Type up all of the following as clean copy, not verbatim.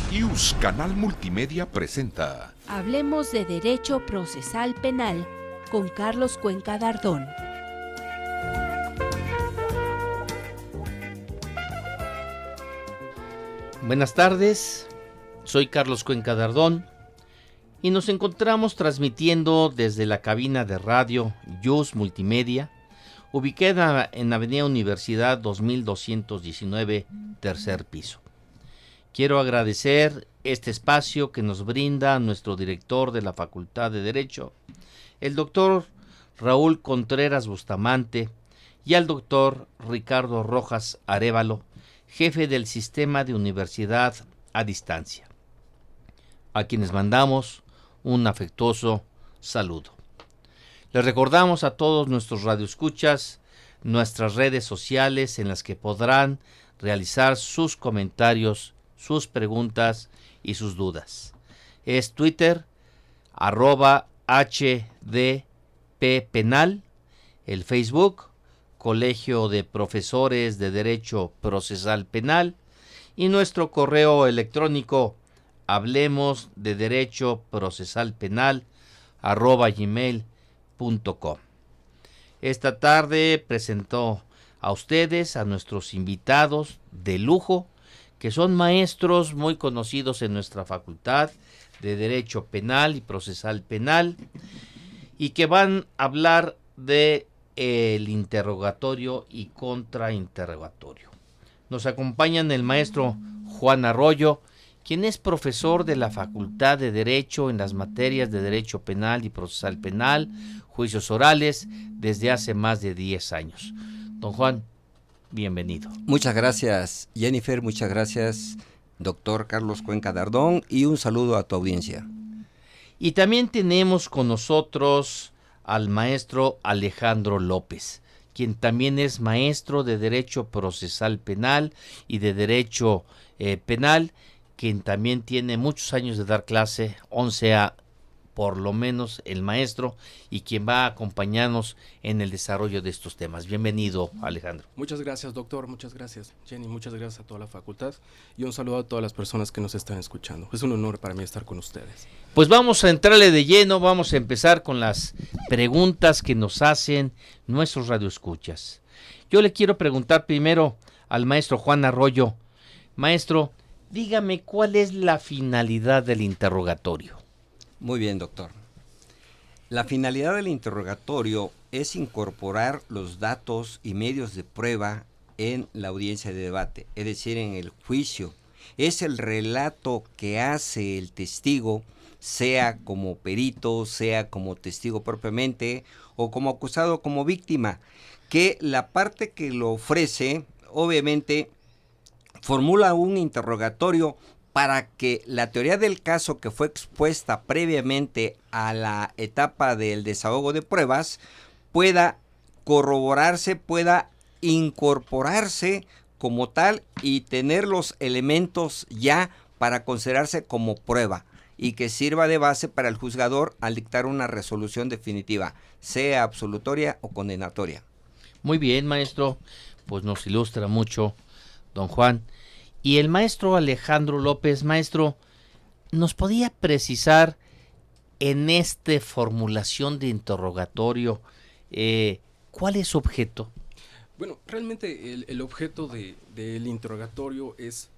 IUS Canal Multimedia presenta Hablemos de Derecho Procesal Penal con Carlos Cuenca Dardón. Buenas tardes, soy Carlos Cuenca Dardón y nos encontramos transmitiendo desde la cabina de radio IUS Multimedia, ubicada en Avenida Universidad 2219, tercer piso. Quiero agradecer este espacio que nos brinda nuestro director de la Facultad de Derecho, el doctor Raúl Contreras Bustamante, y al doctor Ricardo Rojas Arévalo, jefe del sistema de universidad a distancia, a quienes mandamos un afectuoso saludo. Les recordamos a todos nuestros radioescuchas nuestras redes sociales en las que podrán realizar sus comentarios, sus preguntas y sus dudas. Es Twitter, @HDPpenal, el Facebook, Colegio de Profesores de Derecho Procesal Penal, y nuestro correo electrónico hablemosdederechoprocesalpenal@gmail.com. Esta tarde presentó a ustedes a nuestros invitados de lujo, que son maestros muy conocidos en nuestra Facultad de Derecho Penal y Procesal Penal, y que van a hablar de el interrogatorio y contrainterrogatorio. Nos acompañan el maestro Juan Arroyo, quien es profesor de la Facultad de Derecho en las materias de Derecho Penal y Procesal Penal, juicios orales, desde hace más de 10 años. Don Juan, bienvenido. Muchas gracias, Jennifer, muchas gracias, doctor Carlos Cuenca Dardón, y un saludo a tu audiencia. Y también tenemos con nosotros al maestro Alejandro López, quien también es maestro de Derecho Procesal Penal y de Derecho Penal, quien también tiene muchos años de dar clase, 11 por lo menos el maestro, y quien va a acompañarnos en el desarrollo de estos temas. Bienvenido, Alejandro. Muchas gracias, doctor, muchas gracias, Jenny, muchas gracias a toda la facultad y un saludo a todas las personas que nos están escuchando. Es un honor para mí estar con ustedes. Pues vamos a entrarle de lleno, vamos a empezar con las preguntas que nos hacen nuestros radioescuchas. Yo le quiero preguntar primero al maestro Juan Arroyo. Maestro, dígame, ¿cuál es la finalidad del interrogatorio? Muy bien, doctor. La finalidad del interrogatorio es incorporar los datos y medios de prueba en la audiencia de debate, es decir, en el juicio. Es el relato que hace el testigo, sea como perito, sea como testigo propiamente, o como acusado o como víctima, que la parte que lo ofrece, obviamente, formula un interrogatorio para que la teoría del caso que fue expuesta previamente a la etapa del desahogo de pruebas pueda corroborarse, pueda incorporarse como tal y tener los elementos ya para considerarse como prueba y que sirva de base para el juzgador al dictar una resolución definitiva, sea absolutoria o condenatoria. Muy bien, maestro, pues nos ilustra mucho, don Juan. Y el maestro Alejandro López, maestro, ¿nos podía precisar en esta formulación de interrogatorio cuál es su objeto? Bueno, realmente el objeto del interrogatorio es,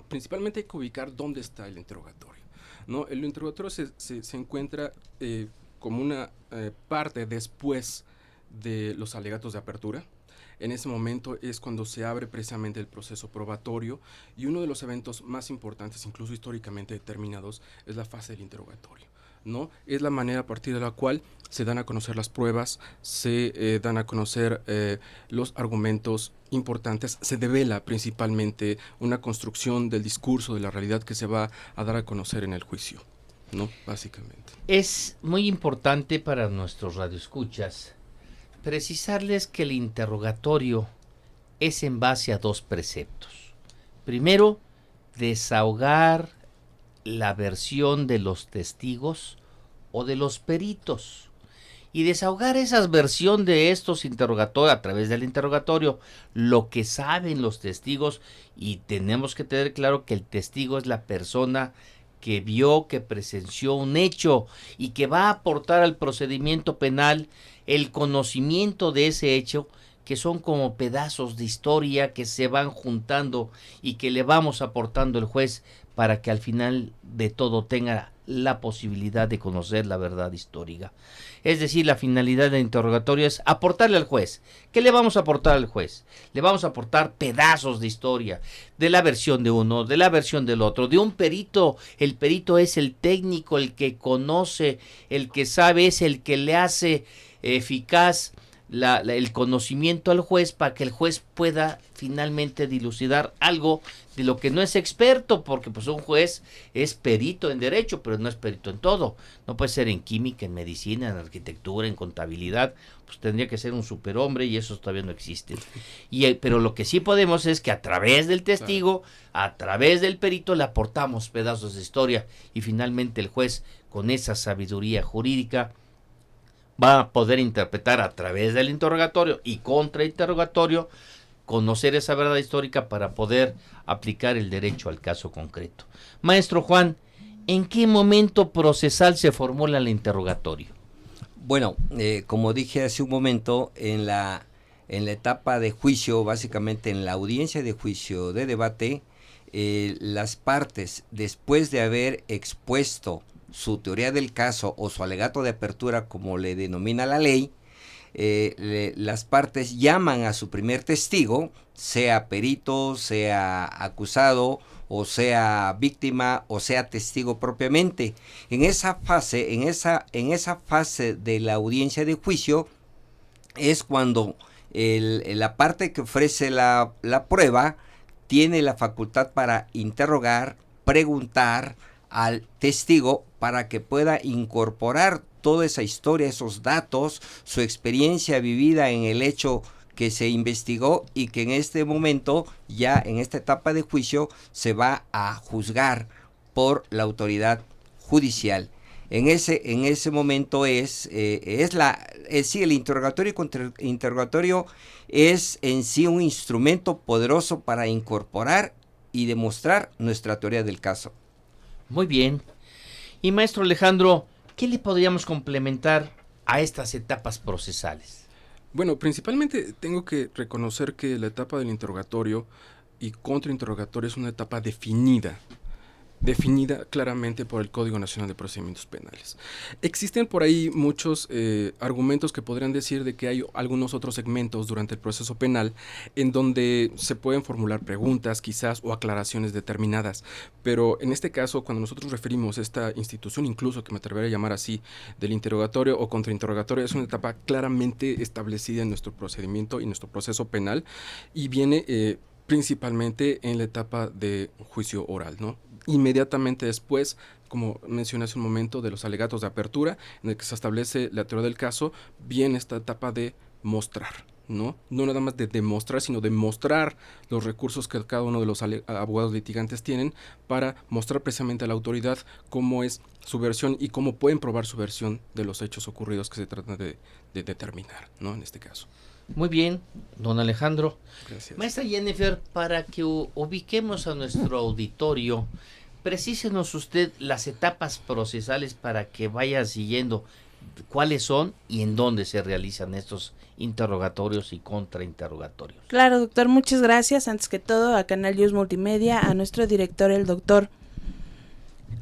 principalmente hay que ubicar dónde está el interrogatorio, ¿no? El interrogatorio se encuentra como una parte después de los alegatos de apertura. En ese momento es cuando se abre precisamente el proceso probatorio, y uno de los eventos más importantes, incluso históricamente determinados, es la fase del interrogatorio, ¿no? Es la manera a partir de la cual se dan a conocer las pruebas, se dan a conocer los argumentos importantes, se devela principalmente una construcción del discurso, de la realidad que se va a dar a conocer en el juicio, ¿no? Básicamente. Es muy importante para nuestros radioescuchas precisarles que el interrogatorio es en base a dos preceptos. Primero, desahogar la versión de los testigos o de los peritos. y desahogar esa versión de estos interrogatorios a través del interrogatorio, lo que saben los testigos, y tenemos que tener claro que el testigo es la persona que vio, que presenció un hecho y que va a aportar al procedimiento penal el conocimiento de ese hecho, que son como pedazos de historia que se van juntando y que le vamos aportando el juez para que al final de todo tenga la posibilidad de conocer la verdad histórica. Es decir, la finalidad del interrogatorio es aportarle al juez. ¿Qué le vamos a aportar al juez? Le vamos a aportar pedazos de historia, de la versión de uno, de la versión del otro, de un perito. El perito es el técnico, el que conoce, el que sabe, es el que le hace eficaz el conocimiento al juez para que el juez pueda finalmente dilucidar algo de lo que no es experto, porque pues un juez es perito en derecho, pero no es perito en todo. No puede ser en química, en medicina, en arquitectura, en contabilidad, pues tendría que ser un superhombre y eso todavía no existe. Pero lo que sí podemos es que a través del testigo, a través del perito, le aportamos pedazos de historia y finalmente el juez, con esa sabiduría jurídica, va a poder interpretar a través del interrogatorio y contrainterrogatorio, conocer esa verdad histórica para poder aplicar el derecho al caso concreto. Maestro Juan, ¿en qué momento procesal se formula el interrogatorio? Bueno, como dije hace un momento, en la etapa de juicio, básicamente en la audiencia de juicio de debate, las partes, después de haber expuesto su teoría del caso o su alegato de apertura, como le denomina la ley, las partes llaman a su primer testigo, sea perito, sea acusado, o sea víctima, o sea testigo propiamente. En esa fase, en esa fase de la audiencia de juicio, es cuando la parte que ofrece la prueba tiene la facultad para interrogar, preguntar al testigo para que pueda incorporar toda esa historia, esos datos, su experiencia vivida en el hecho que se investigó y que en este momento, ya en esta etapa de juicio, se va a juzgar por la autoridad judicial. En ese momento el interrogatorio y contrainterrogatorio es en sí un instrumento poderoso para incorporar y demostrar nuestra teoría del caso. Muy bien. Y maestro Alejandro, ¿qué le podríamos complementar a estas etapas procesales? Bueno, principalmente tengo que reconocer que la etapa del interrogatorio y contrainterrogatorio es una etapa definida claramente por el Código Nacional de Procedimientos Penales. Existen por ahí muchos argumentos que podrían decir de que hay algunos otros segmentos durante el proceso penal en donde se pueden formular preguntas quizás o aclaraciones determinadas, pero en este caso, cuando nosotros referimos a esta institución, incluso que me atrevería a llamar así, del interrogatorio o contrainterrogatorio, es una etapa claramente establecida en nuestro procedimiento y nuestro proceso penal y viene principalmente en la etapa de juicio oral, ¿no? Inmediatamente después, como mencioné hace un momento, de los alegatos de apertura, en el que se establece la teoría del caso, viene esta etapa de mostrar, ¿no? No nada más de demostrar, sino de mostrar los recursos que cada uno de los abogados litigantes tienen para mostrar precisamente a la autoridad cómo es su versión y cómo pueden probar su versión de los hechos ocurridos que se trata de determinar, ¿no? En este caso. Muy bien, don Alejandro. Gracias. Maestra Jennifer, para que ubiquemos a nuestro auditorio, precísenos usted las etapas procesales para que vaya siguiendo cuáles son y en dónde se realizan estos interrogatorios y contrainterrogatorios. Claro, doctor, muchas gracias. Antes que todo, a Canal Yus Multimedia, a nuestro director, el doctor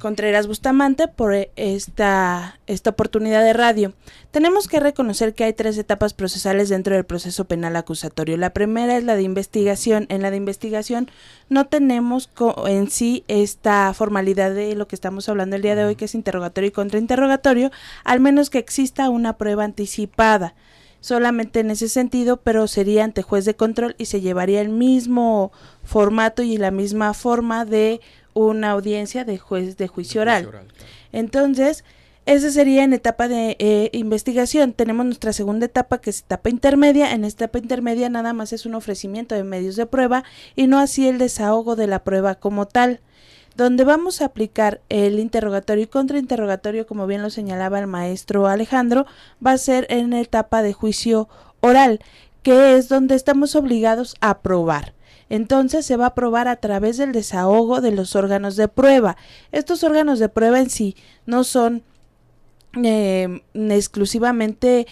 Contreras Bustamante, por esta oportunidad de radio. Tenemos que reconocer que hay 3 etapas procesales dentro del proceso penal acusatorio. La primera es la de investigación. En la de investigación no tenemos en sí esta formalidad de lo que estamos hablando el día de hoy, que es interrogatorio y contrainterrogatorio, al menos que exista una prueba anticipada. Solamente en ese sentido, pero sería ante juez de control y se llevaría el mismo formato y la misma forma de una audiencia de juez de juicio oral. Claro. Entonces, esa sería en etapa de investigación. Tenemos nuestra segunda etapa, que es etapa intermedia. En esta etapa intermedia nada más es un ofrecimiento de medios de prueba y no así el desahogo de la prueba como tal. Donde vamos a aplicar el interrogatorio y contrainterrogatorio, como bien lo señalaba el maestro Alejandro, va a ser en la etapa de juicio oral, que es donde estamos obligados a probar. Entonces se va a probar a través del desahogo de los órganos de prueba. Estos órganos de prueba en sí no son exclusivamente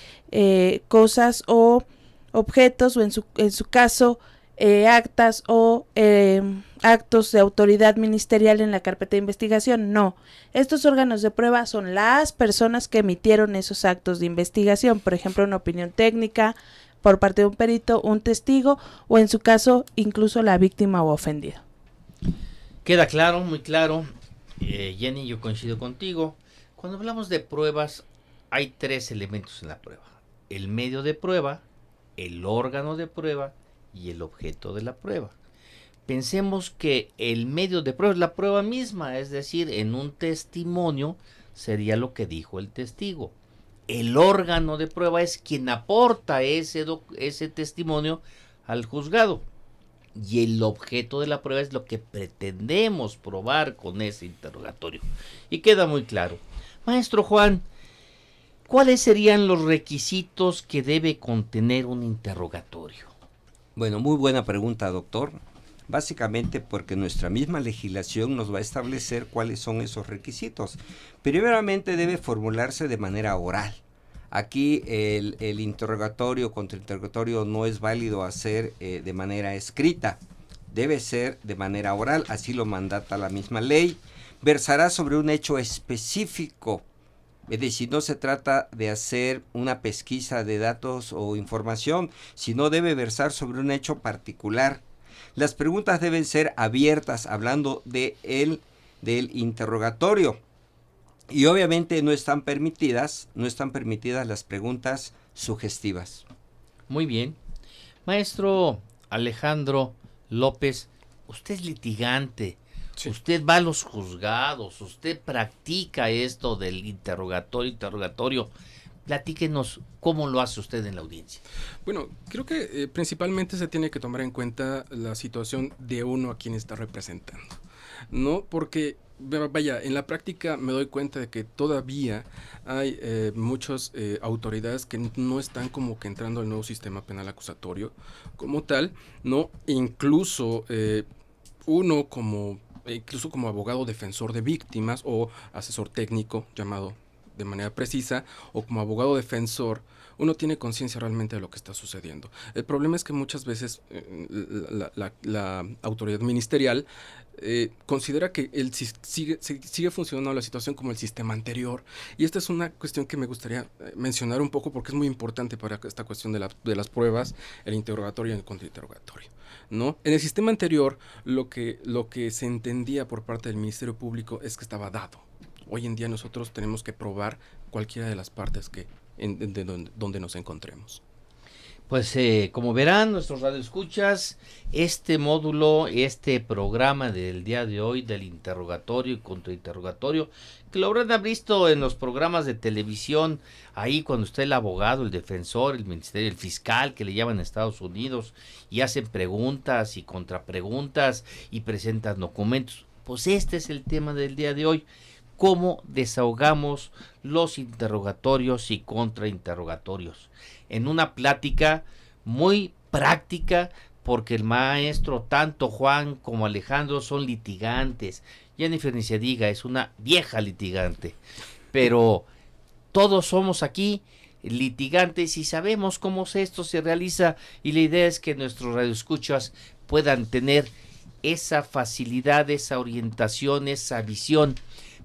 cosas o objetos, o en su caso actas o actos de autoridad ministerial en la carpeta de investigación. No, estos órganos de prueba son las personas que emitieron esos actos de investigación, por ejemplo, una opinión técnica por parte de un perito, un testigo, o en su caso incluso la víctima o ofendido. Queda claro, muy claro. Jenny, yo coincido contigo. Cuando hablamos de pruebas, hay 3 elementos en la prueba: el medio de prueba, el órgano de prueba y el objeto de la prueba. Pensemos que el medio de prueba es la prueba misma, es decir, en un testimonio sería lo que dijo el testigo. El órgano de prueba es quien aporta ese testimonio al juzgado. Y el objeto de la prueba es lo que pretendemos probar con ese interrogatorio. Y queda muy claro. Maestro Juan, ¿cuáles serían los requisitos que debe contener un interrogatorio? Bueno, muy buena pregunta, doctor. Básicamente porque nuestra misma legislación nos va a establecer cuáles son esos requisitos. Primeramente debe formularse de manera oral. Aquí el interrogatorio, contrainterrogatorio no es válido hacer de manera escrita. Debe ser de manera oral, así lo mandata la misma ley. Versará sobre un hecho específico. Es decir, no se trata de hacer una pesquisa de datos o información, sino debe versar sobre un hecho particular. Las preguntas deben ser abiertas, hablando del interrogatorio. Y obviamente no están permitidas las preguntas sugestivas. Muy bien. Maestro Alejandro López, usted es litigante. Sí. Usted va a los juzgados, usted practica esto del interrogatorio. Platíquenos cómo lo hace usted en la audiencia. Bueno, creo que principalmente se tiene que tomar en cuenta la situación de uno a quien está representando, ¿no? Porque, vaya, en la práctica me doy cuenta de que todavía hay muchas autoridades que no están como que entrando al nuevo sistema penal acusatorio como tal, ¿no? Incluso uno incluso como abogado defensor de víctimas o asesor técnico llamado de manera precisa, o como abogado defensor, uno tiene conciencia realmente de lo que está sucediendo. El problema es que muchas veces la autoridad ministerial considera que sigue funcionando la situación como el sistema anterior, y esta es una cuestión que me gustaría mencionar un poco porque es muy importante para esta cuestión de las pruebas, el interrogatorio y el contrainterrogatorio, ¿no? En el sistema anterior lo que se entendía por parte del Ministerio Público es que estaba dado. Hoy en día nosotros tenemos que probar cualquiera de las partes donde nos encontremos. Pues como verán nuestros radioescuchas, este módulo, este programa del día de hoy del interrogatorio y contrainterrogatorio, que lo habrán visto en los programas de televisión, ahí cuando está el abogado, el defensor, el ministerio, el fiscal, que le llaman en Estados Unidos, y hacen preguntas y contrapreguntas y presentan documentos. Pues este es el tema del día de hoy. Cómo desahogamos los interrogatorios y contrainterrogatorios en una plática muy práctica, porque el maestro, tanto Juan como Alejandro, son litigantes. Jennifer ni se diga, es una vieja litigante, pero todos somos aquí litigantes y sabemos cómo esto se realiza, y la idea es que nuestros radioescuchas puedan tener esa facilidad, esa orientación, esa visión,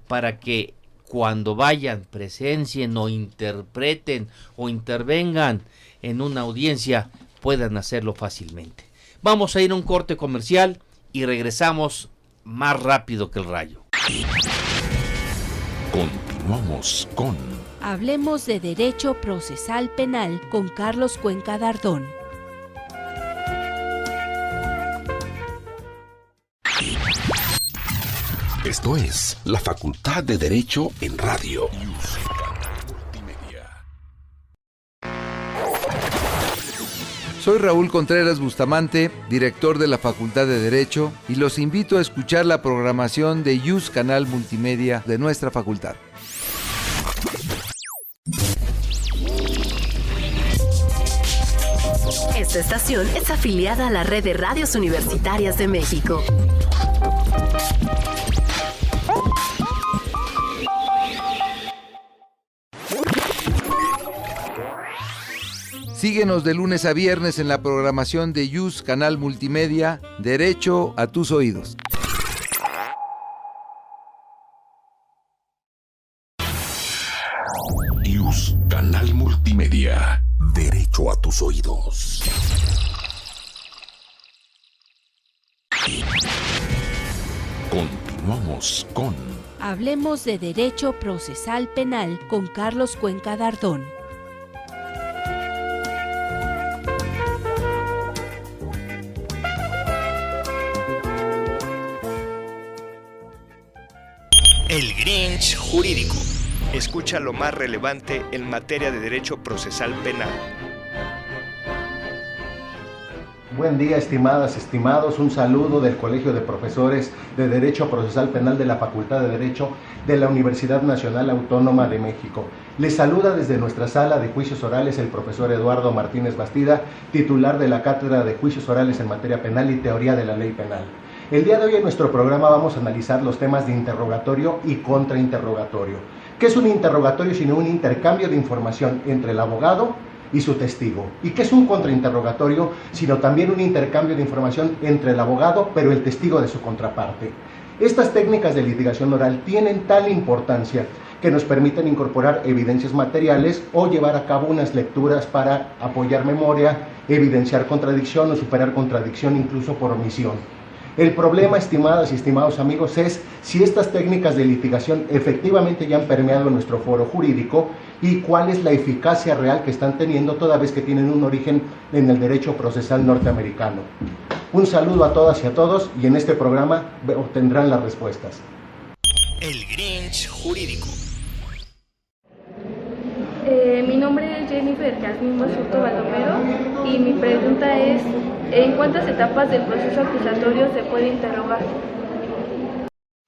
para que cuando vayan, presencien o interpreten o intervengan en una audiencia, puedan hacerlo fácilmente. Vamos a ir a un corte comercial y regresamos más rápido que el rayo. Continuamos con Hablemos de Derecho Procesal Penal con Carlos Cuenca Dardón. Esto es la Facultad de Derecho en Radio. Soy Raúl Contreras Bustamante, director de la Facultad de Derecho, y los invito a escuchar la programación de YUS Canal Multimedia de nuestra facultad. Esta estación es afiliada a la Red de Radios Universitarias de México. Síguenos de lunes a viernes en la programación de YUS Canal Multimedia, Derecho a tus oídos. YUS Canal Multimedia. Derecho a tus oídos. Continuamos con Hablemos de Derecho Procesal Penal con Carlos Cuenca Dardón. El Grinch jurídico. Escucha lo más relevante en materia de derecho procesal penal. Buen día, estimadas, estimados. Un saludo del Colegio de Profesores de Derecho Procesal Penal de la Facultad de Derecho de la Universidad Nacional Autónoma de México. Les saluda desde nuestra sala de juicios orales el profesor Eduardo Martínez Bastida, titular de la Cátedra de Juicios Orales en Materia Penal y Teoría de la Ley Penal. El día de hoy en nuestro programa vamos a analizar los temas de interrogatorio y contrainterrogatorio. ¿Qué es un interrogatorio sino un intercambio de información entre el abogado y su testigo? ¿Y qué es un contrainterrogatorio sino también un intercambio de información entre el abogado pero el testigo de su contraparte? Estas técnicas de litigación oral tienen tal importancia que nos permiten incorporar evidencias materiales o llevar a cabo unas lecturas para apoyar memoria, evidenciar contradicción o superar contradicción incluso por omisión. El problema, estimadas y estimados amigos, es si estas técnicas de litigación efectivamente ya han permeado nuestro foro jurídico y cuál es la eficacia real que están teniendo toda vez que tienen un origen en el derecho procesal norteamericano. Un saludo a todas y a todos y en este programa obtendrán las respuestas. El Grinch jurídico. Mi nombre es Jennifer Yasmín Basurto Baldomero y mi pregunta es: ¿en cuántas etapas del proceso acusatorio se puede interrogar?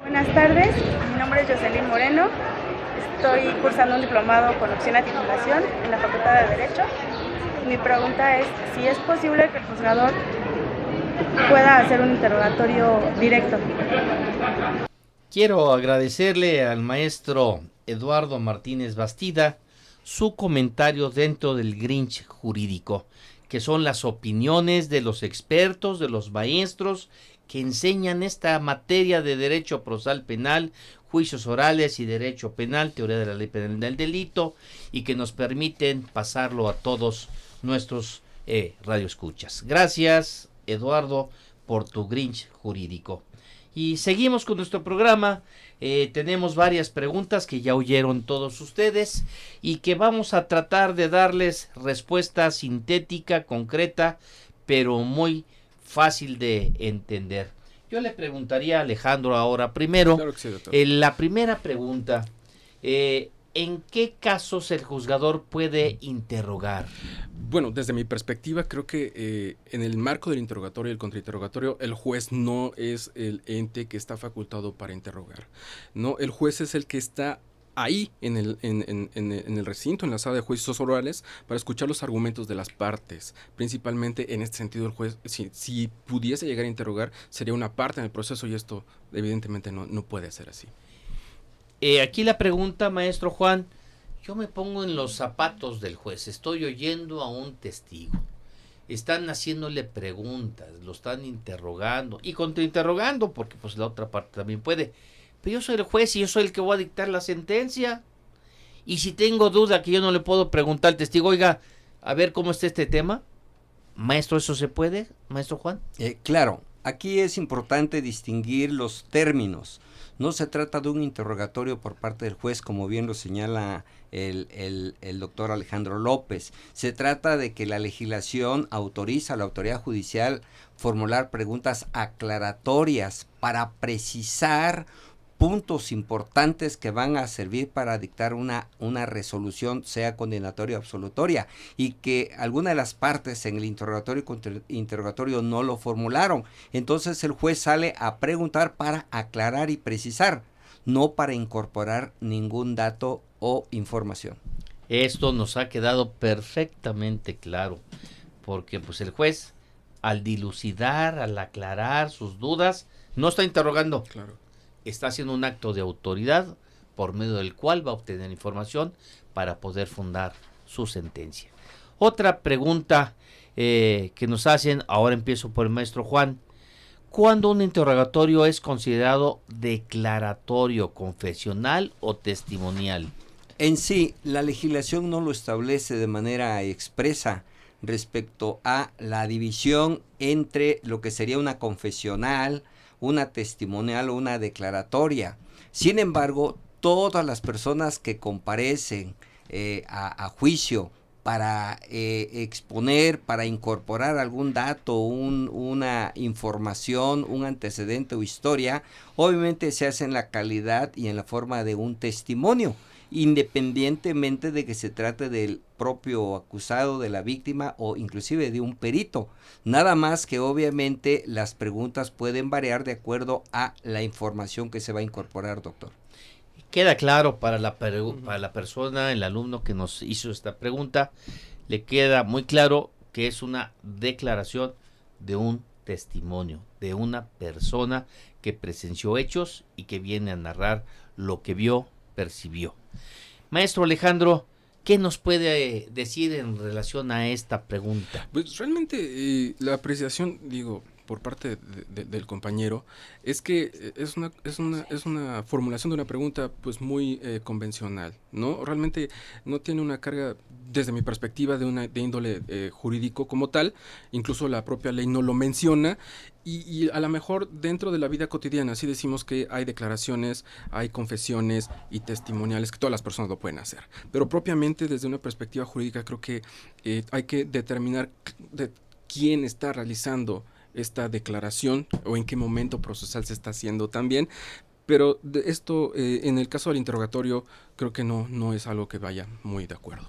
Buenas tardes, mi nombre es Jocelyn Moreno, estoy cursando un diplomado con opción a titulación en la Facultad de Derecho. Mi pregunta es si es posible que el juzgador pueda hacer un interrogatorio directo. Quiero agradecerle al maestro Eduardo Martínez Bastida su comentario dentro del Grinch jurídico, que son las opiniones de los expertos, de los maestros que enseñan esta materia de derecho procesal penal, juicios orales y derecho penal, teoría de la ley penal del delito, y que nos permiten pasarlo a todos nuestros radioescuchas. Gracias, Eduardo, por tu Grinch jurídico. Y seguimos con nuestro programa. Tenemos varias preguntas que ya oyeron todos ustedes y que vamos a tratar de darles respuesta sintética, concreta, pero muy fácil de entender. Yo le preguntaría a Alejandro ahora primero. Claro que sí, doctor. La primera pregunta, ¿en qué casos el juzgador puede interrogar? Bueno, desde mi perspectiva, creo que en el marco del interrogatorio y el contrainterrogatorio, el juez no es el ente que está facultado para interrogar, ¿no? El juez es el que está ahí en el recinto, en la sala de juicios orales, para escuchar los argumentos de las partes. Principalmente en este sentido, el juez, si pudiese llegar a interrogar, sería una parte en el proceso y esto evidentemente no puede ser así. Aquí la pregunta, maestro Juan, yo me pongo en los zapatos del juez, estoy oyendo a un testigo, están haciéndole preguntas, lo están interrogando y contrainterrogando, porque pues la otra parte también puede, pero yo soy el juez y yo soy el que voy a dictar la sentencia, y si tengo duda que yo no le puedo preguntar al testigo, oiga, a ver cómo está este tema, maestro, ¿eso se puede, maestro Juan? Claro, aquí es importante distinguir los términos. No se trata de un interrogatorio por parte del juez, como bien lo señala el doctor Alejandro López. Se trata de que la legislación autoriza a la autoridad judicial formular preguntas aclaratorias para precisar puntos importantes que van a servir para dictar una resolución, sea condenatoria o absolutoria, y que alguna de las partes en el interrogatorio y contrainterrogatorio no lo formularon. Entonces el juez sale a preguntar para aclarar y precisar, no para incorporar ningún dato o información. Esto nos ha quedado perfectamente claro, porque pues el juez, al dilucidar, al aclarar sus dudas, no está interrogando. Claro. Está haciendo un acto de autoridad por medio del cual va a obtener información para poder fundar su sentencia. Otra pregunta que nos hacen, ahora empiezo por el maestro Juan. ¿Cuándo un interrogatorio es considerado declaratorio, confesional o testimonial? En sí, la legislación no lo establece de manera expresa respecto a la división entre lo que sería una confesional, una testimonial o una declaratoria. Sin embargo, todas las personas que comparecen a juicio para exponer, para incorporar algún dato, una información, un antecedente o historia, obviamente se hace en la calidad y en la forma de un testimonio, independientemente de que se trate del propio acusado, de la víctima o inclusive de un perito. Nada más que obviamente las preguntas pueden variar de acuerdo a la información que se va a incorporar, doctor. Queda claro para la persona, el alumno que nos hizo esta pregunta, le queda muy claro que es una declaración de un testimonio, de una persona que presenció hechos y que viene a narrar lo que vio, percibió. Maestro Alejandro, ¿qué nos puede decir en relación a esta pregunta? Pues realmente la apreciación, por parte del compañero, es que es una formulación de una pregunta pues muy convencional, ¿no? Realmente no tiene una carga, desde mi perspectiva, de índole jurídico como tal. Incluso la propia ley no lo menciona, y a lo mejor dentro de la vida cotidiana sí decimos que hay declaraciones, hay confesiones y testimoniales que todas las personas lo pueden hacer, pero propiamente desde una perspectiva jurídica creo que hay que determinar quién está realizando esta declaración o en qué momento procesal se está haciendo también. Pero esto, en el caso del interrogatorio, creo que no es algo que vaya muy de acuerdo.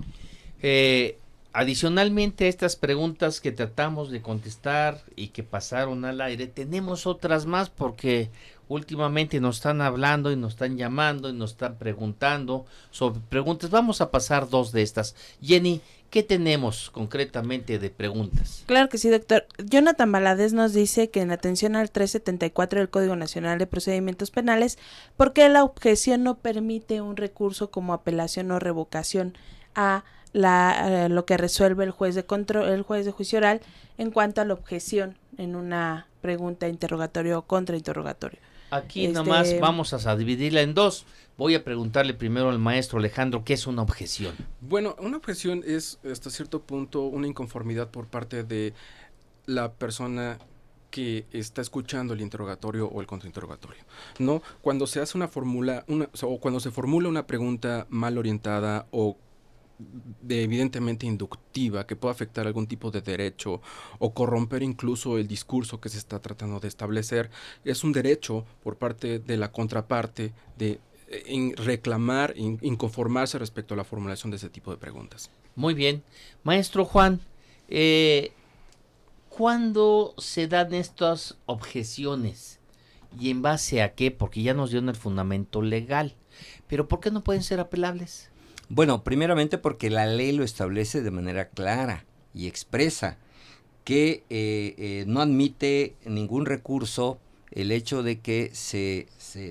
Adicionalmente a estas preguntas que tratamos de contestar y que pasaron al aire, tenemos otras más porque últimamente nos están hablando y nos están llamando y nos están preguntando sobre preguntas. Vamos a pasar dos de estas. Jenny, ¿qué tenemos concretamente de preguntas? Claro que sí, doctor. Jonathan Valadez nos dice que en atención al 374 del Código Nacional de Procedimientos Penales, ¿por qué la objeción no permite un recurso como apelación o revocación a lo que resuelve el juez de juicio oral en cuanto a la objeción en una pregunta, interrogatorio o contrainterrogatorio? Aquí nomás vamos a dividirla en dos. Voy a preguntarle primero al maestro Alejandro, ¿qué es una objeción? Bueno, una objeción es hasta cierto punto una inconformidad por parte de la persona que está escuchando el interrogatorio o el contrainterrogatorio, ¿no? Cuando se hace o cuando se formula una pregunta mal orientada o evidentemente inductiva, que puede afectar algún tipo de derecho o corromper incluso el discurso que se está tratando de establecer, es un derecho por parte de la contraparte de reclamar, inconformarse respecto a la formulación de ese tipo de preguntas. Muy bien. Maestro Juan, ¿cuándo se dan estas objeciones? ¿Y en base a qué? Porque ya nos dieron el fundamento legal. ¿Pero por qué no pueden ser apelables? Bueno, primeramente porque la ley lo establece de manera clara y expresa, que no admite ningún recurso el hecho de que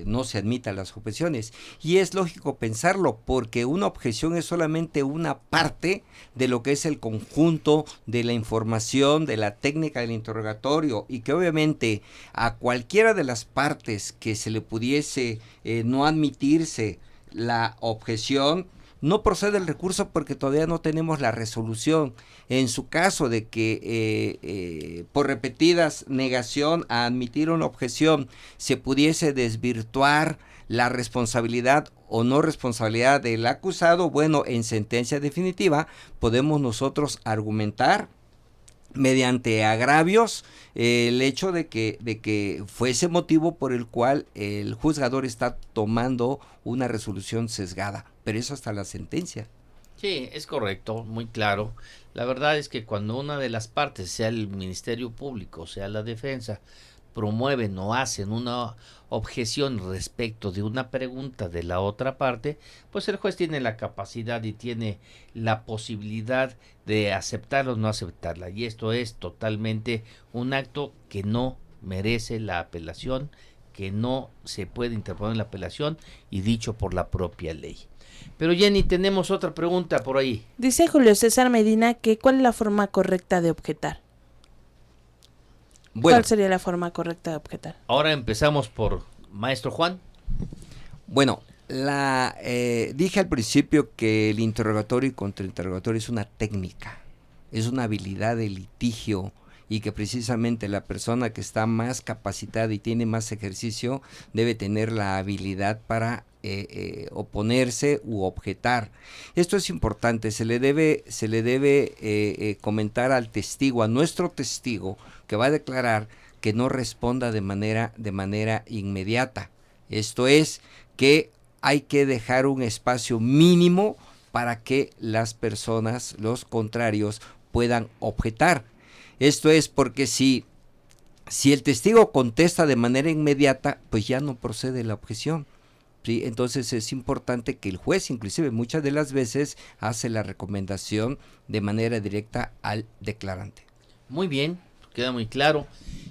no se admitan las objeciones. Y es lógico pensarlo, porque una objeción es solamente una parte de lo que es el conjunto de la información, de la técnica del interrogatorio, y que obviamente a cualquiera de las partes que se le pudiese no admitirse la objeción, no procede el recurso porque todavía no tenemos la resolución. En su caso de que por repetidas negación a admitir una objeción se pudiese desvirtuar la responsabilidad o no responsabilidad del acusado, bueno, en sentencia definitiva podemos nosotros argumentar mediante agravios el hecho de que fuese motivo por el cual el juzgador está tomando una resolución sesgada, pero eso hasta la sentencia. Sí, es correcto, muy claro. La verdad es que cuando una de las partes, sea el Ministerio Público, sea la defensa, promueven o hacen una objeción respecto de una pregunta de la otra parte, pues el juez tiene la capacidad y tiene la posibilidad de aceptarla o no aceptarla. Y esto es totalmente un acto que no merece la apelación, que no se puede interponer la apelación y dicho por la propia ley. Pero Jenny, tenemos otra pregunta por ahí. Dice Julio César Medina que ¿cuál es la forma correcta de objetar? Bueno, ¿cuál sería la forma correcta de objetar? Ahora empezamos por maestro Juan. Bueno, dije al principio que el interrogatorio y contrainterrogatorio es una técnica, es una habilidad de litigio, y que precisamente la persona que está más capacitada y tiene más ejercicio debe tener la habilidad para oponerse u objetar. Esto es importante, se le debe comentar al testigo, a nuestro testigo que va a declarar, que no responda de manera inmediata. Esto es, que hay que dejar un espacio mínimo para que las personas, los contrarios, puedan objetar. Esto es porque si el testigo contesta de manera inmediata, pues ya no procede la objeción. ¿Sí? Entonces es importante que el juez, inclusive muchas de las veces, hace la recomendación de manera directa al declarante. Muy bien, queda muy claro.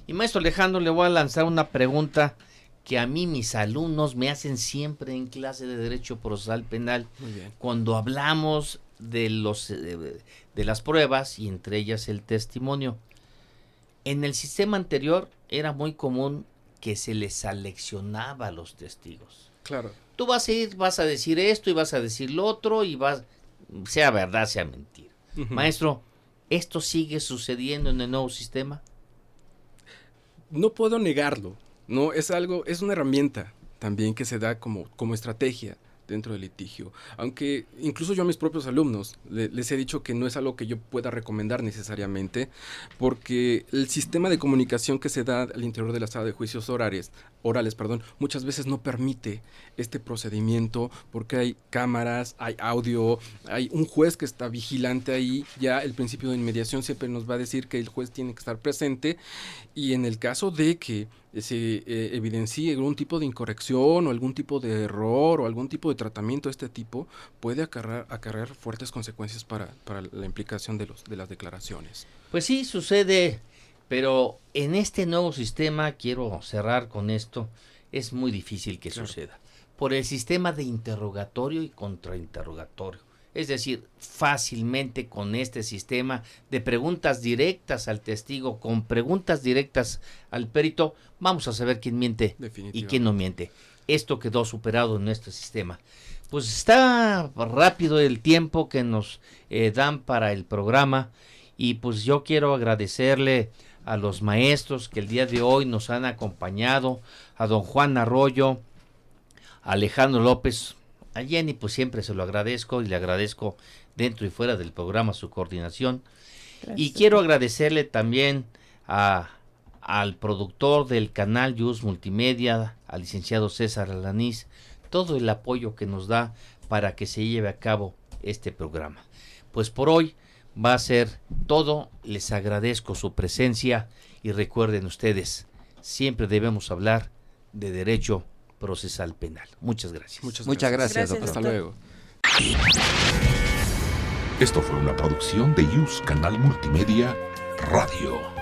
Y maestro Alejandro, le voy a lanzar una pregunta que a mí mis alumnos me hacen siempre en clase de Derecho Procesal Penal. Muy bien. Cuando hablamos de las pruebas y entre ellas el testimonio. En el sistema anterior era muy común que se les seleccionaba a los testigos. Claro. Tú vas a decir esto y vas a decir lo otro y sea verdad, sea mentira. Maestro, ¿esto sigue sucediendo en el nuevo sistema? No puedo negarlo, no, es una herramienta también que se da como estrategia dentro del litigio, aunque incluso yo a mis propios alumnos les he dicho que no es algo que yo pueda recomendar necesariamente, porque el sistema de comunicación que se da al interior de la sala de juicios orales, muchas veces no permite este procedimiento, porque hay cámaras, hay audio, hay un juez que está vigilante ahí. Ya el principio de inmediación siempre nos va a decir que el juez tiene que estar presente, y en el caso de que se evidencie algún tipo de incorrección o algún tipo de error o algún tipo de tratamiento de este tipo, puede acarrear fuertes consecuencias para la implicación de las declaraciones. Pues sí, sucede, pero en este nuevo sistema, quiero cerrar con esto, es muy difícil que suceda, por el sistema de interrogatorio y contrainterrogatorio. Es decir, fácilmente con este sistema de preguntas directas al testigo, con preguntas directas al perito, vamos a saber quién miente y quién no miente. Esto quedó superado en nuestro sistema. Pues está rápido el tiempo que nos dan para el programa, y pues yo quiero agradecerle a los maestros que el día de hoy nos han acompañado, a don Juan Arroyo, a Alejandro López. A Jenny pues siempre se lo agradezco, y le agradezco dentro y fuera del programa su coordinación. Gracias. Y quiero agradecerle también al productor del canal Yus Multimedia, al licenciado César Alanís, todo el apoyo que nos da para que se lleve a cabo este programa. Pues por hoy va a ser todo. Les agradezco su presencia y recuerden ustedes, siempre debemos hablar de derecho procesal penal. Muchas gracias. Muchas gracias, doctor. Hasta luego. Esto fue una producción de Yus Canal Multimedia Radio.